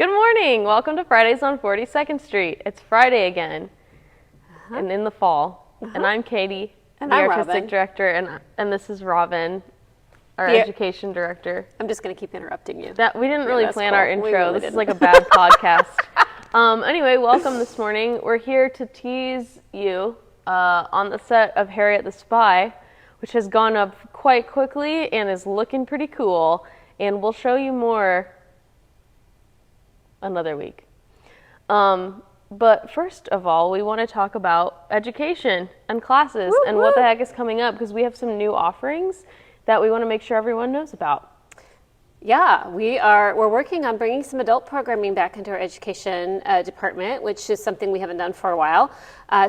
Good morning. Welcome to Fridays on 42nd Street. It's Friday again, and in the fall. And I'm Katie, and the I'm artistic Robin. director, and this is Robin, our education director. I'm just going to keep interrupting you. We didn't really plan our intro. Really this didn't. is like a bad podcast. Anyway, welcome this morning. We're here to tease you on the set of Harriet the Spy, which has gone up quite quickly and is looking pretty cool. And we'll show you more another week. But first of all, we want to talk about education and classes and what the heck is coming up, because we have some new offerings that we want to make sure everyone knows about. Yeah, we're working on bringing some adult programming back into our education department, which is something we haven't done for a while,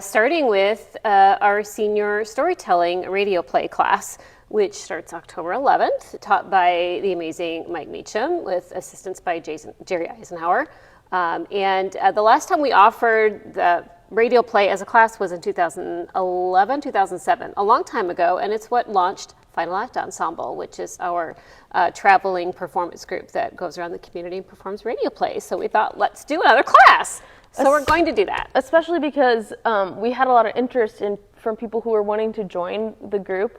starting with our senior storytelling radio play class, which starts October 11th, taught by the amazing Mike Meacham with assistance by Jerry Eisenhower. And the last time we offered the radio play as a class was in 2011, 2007, a long time ago, and it's what launched Final Act Ensemble, which is our traveling performance group that goes around the community and performs radio plays. So we thought, let's do another class. So we're going to do that. Especially because we had a lot of interest from people who were wanting to join the group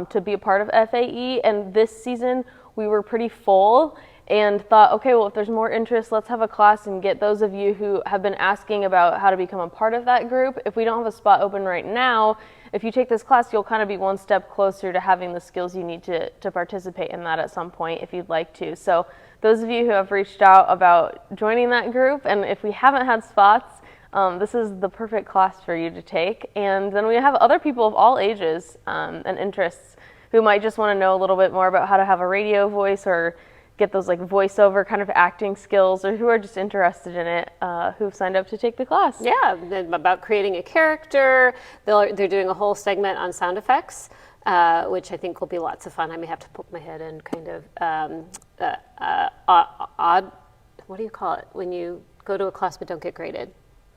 to be a part of FAE, and this season we were pretty full and thought, okay, well, if there's more interest, let's have a class and get those of you who have been asking about how to become a part of that group. If we don't have a spot open right now, if you take this class, you'll kind of be one step closer to having the skills you need to participate in that at some point if you'd like to. So those of you who have reached out about joining that group, and if we haven't had spots, this is the perfect class for you to take. And then we have other people of all ages and interests who might just want to know a little bit more about how to have a radio voice or get those like voiceover kind of acting skills, or who are just interested in it, who've signed up to take the class. Yeah, about creating a character. They're doing a whole segment on sound effects, which I think will be lots of fun. I may have to poke my head and kind of odd, what do you call it when you go to a class but don't get graded?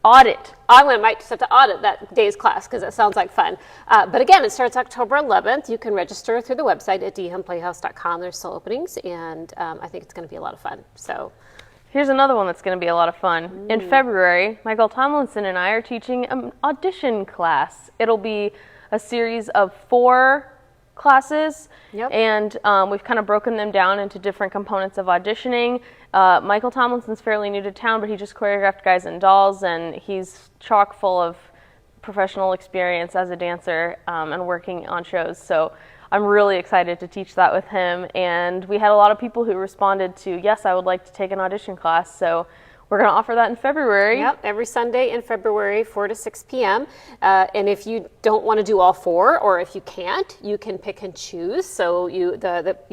Audit. I might just have to audit that day's class because it sounds like fun. But again, it starts October 11th. You can register through the website at dhmplayhouse.com. There's still openings, and I think it's going to be a lot of fun. So, here's another one that's going to be a lot of fun. In February, Michael Tomlinson and I are teaching an audition class. It'll be a series of 4 classes, and we've kind of broken them down into different components of auditioning. Michael Tomlinson's fairly new to town, but he just choreographed Guys and Dolls, and he's chock full of professional experience as a dancer and working on shows. So I'm really excited to teach that with him, and we had a lot of people who responded to, yes, I would like to take an audition class. So we're going to offer that in February. Yep, every Sunday in February, 4 to 6 p.m. And if you don't want to do all 4, or if you can't, you can pick and choose. So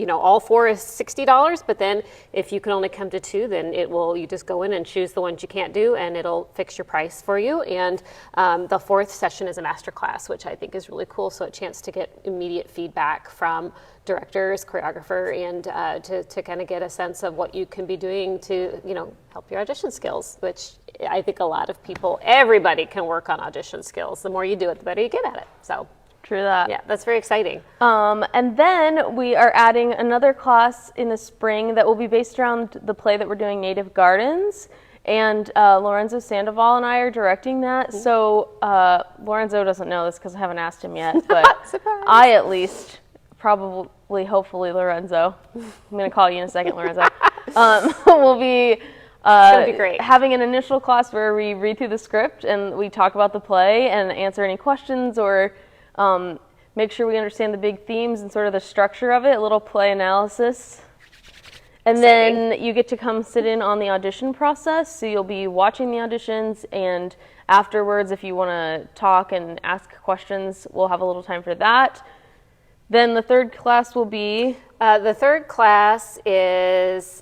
all 4 is $60, but then if you can only come to 2, then you just go in and choose the ones you can't do, and it'll fix your price for you. And the 4th session is a master class, which I think is really cool. So a chance to get immediate feedback from directors, choreographer, and to kind of get a sense of what you can be doing to, help your audition skills, which I think a lot of everybody can work on audition skills. The more you do it, the better you get at it. So true that. Yeah, that's very exciting. And then we are adding another class in the spring that will be based around the play that we're doing, Native Gardens. And Lorenzo Sandoval and I are directing that. So Lorenzo doesn't know this because I haven't asked him yet, but I at least, probably, hopefully, Lorenzo, I'm going to call you in a second, Lorenzo, will be having an initial class where we read through the script and we talk about the play and answer any questions, or make sure we understand the big themes and sort of the structure of it, a little play analysis. And then you get to come sit in on the audition process, so you'll be watching the auditions, and afterwards, if you want to talk and ask questions, we'll have a little time for that. Then the 3rd class will be? The 3rd class is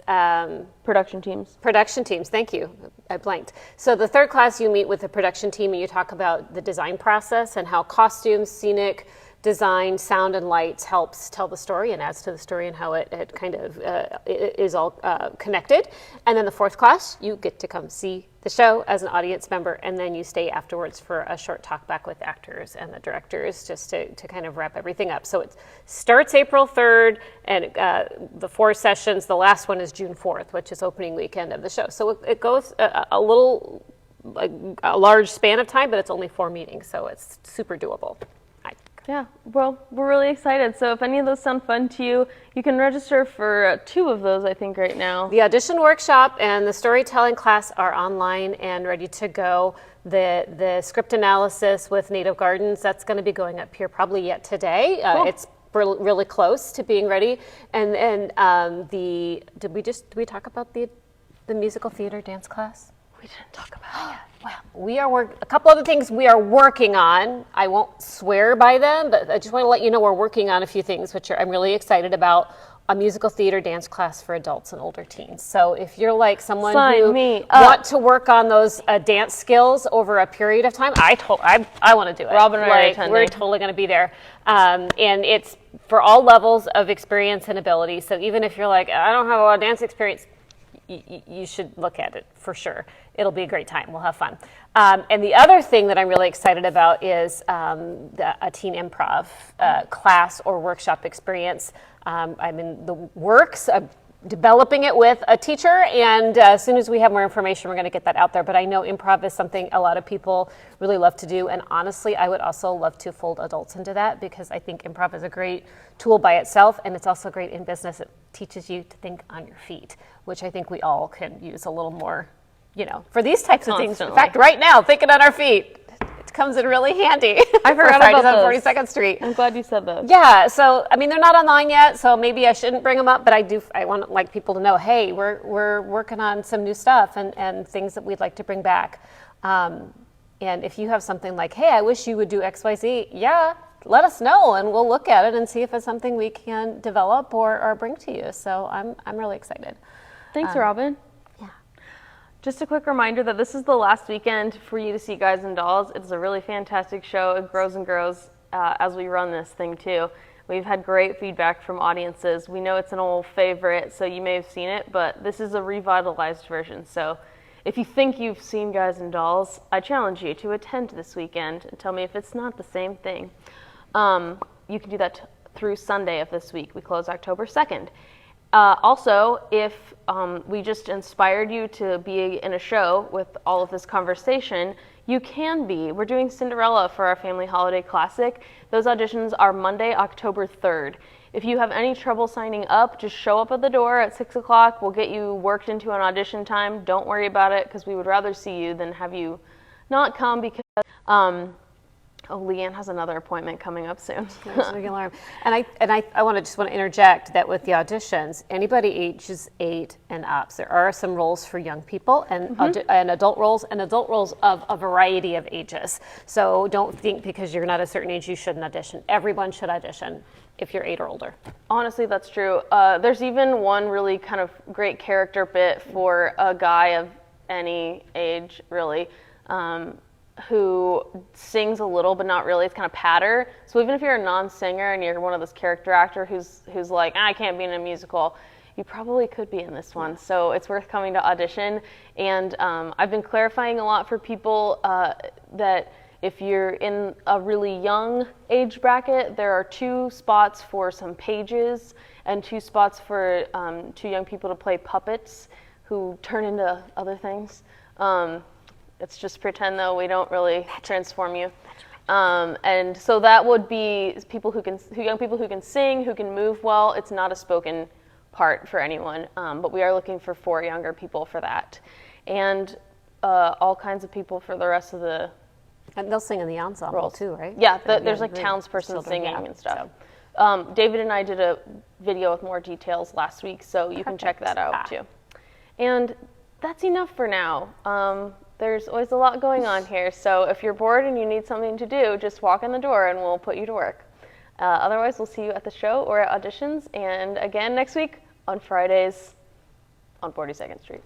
production teams. Production teams, thank you. I blanked. So the 3rd class, you meet with the production team and you talk about the design process and how costumes, scenic design, sound, and lights helps tell the story and adds to the story, and how it kind of is all connected. And then the 4th class, you get to come see the show as an audience member, and then you stay afterwards for a short talk back with actors and the directors just to kind of wrap everything up. So it starts April 3rd, and the 4 sessions, the last one is June 4th, which is opening weekend of the show. So it goes a large span of time, but it's only 4 meetings, so it's super doable. Yeah, well, we're really excited. So if any of those sound fun to you, you can register for 2 of those, I think, right now. The audition workshop and the storytelling class are online and ready to go. The script analysis with Native Gardens, that's going to be going up here probably yet today. Cool. It's really close to being ready. And did we talk about the musical theater dance class? We didn't talk about it yet. Well, a couple other things we are working on. I won't swear by them, but I just want to let you know we're working on a few things, which I'm really excited about. A musical theater dance class for adults and older teens. So if you're like someone who want to work on those dance skills over a period of time, I want to do it. Robin and I are attending. We're totally going to be there. And it's for all levels of experience and ability. So even if you're like, I don't have a lot of dance experience, you should look at it for sure. It'll be a great time. We'll have fun. And the other thing that I'm really excited about is a teen improv class or workshop experience. I'm in the works of developing it with a teacher, and as soon as we have more information, we're going to get that out there. But I know improv is something a lot of people really love to do, and honestly, I would also love to fold adults into that because I think improv is a great tool by itself, and it's also great in business. It teaches you to think on your feet, which I think we all can use a little more, for these types of things. In fact, right now, thinking on our feet. Comes in really handy. I forgot about those. On 42nd Street. I'm glad you said that. Yeah, so they're not online yet, so maybe I shouldn't bring them up, but I want people to know, hey, we're working on some new stuff and things that we'd like to bring back. And if you have something like, hey, I wish you would do XYZ, yeah, let us know and we'll look at it and see if it's something we can develop or bring to you. So I'm really excited. Thanks, Robin. Just a quick reminder that this is the last weekend for you to see Guys and Dolls. It's a really fantastic show. It grows and grows as we run this thing too. We've had great feedback from audiences. We know it's an old favorite, so you may have seen it, but this is a revitalized version. So if you think you've seen Guys and Dolls, I challenge you to attend this weekend and tell me if it's not the same thing. You can do that through Sunday of this week. We close October 2nd. Also, if we just inspired you to be in a show with all of this conversation, you can be. We're doing Cinderella for our Family Holiday Classic. Those auditions are Monday, October 3rd. If you have any trouble signing up, just show up at the door at 6 o'clock. We'll get you worked into an audition time. Don't worry about it, because we would rather see you than have you not come because... Leanne has another appointment coming up soon. And I want to interject that with the auditions, anybody ages 8 and up. There are some roles for young people and adult roles of a variety of ages. So don't think because you're not a certain age you shouldn't audition. Everyone should audition if you're 8 or older. Honestly, that's true. There's even one really kind of great character bit for a guy of any age, really. Who sings a little but not really. It's kind of patter. So even if you're a non-singer and you're one of those character actor who's like, I can't be in a musical, you probably could be in this one. So it's worth coming to audition. And I've been clarifying a lot for people that if you're in a really young age bracket, there are 2 spots for some pages and 2 spots for 2 young people to play puppets who turn into other things. It's just pretend, though. We don't really transform you. And so that would be young people who can sing, who can move well. It's not a spoken part for anyone, but we are looking for 4 younger people for that. And all kinds of people for the rest of the And they'll sing in the ensemble roles. Too, right? Yeah, there's like townsperson singing and stuff. So. David and I did a video with more details last week, so you can check that out too. And that's enough for now. There's always a lot going on here, so if you're bored and you need something to do, just walk in the door and we'll put you to work. Otherwise, we'll see you at the show or at auditions, and again next week on Fridays on 42nd Street.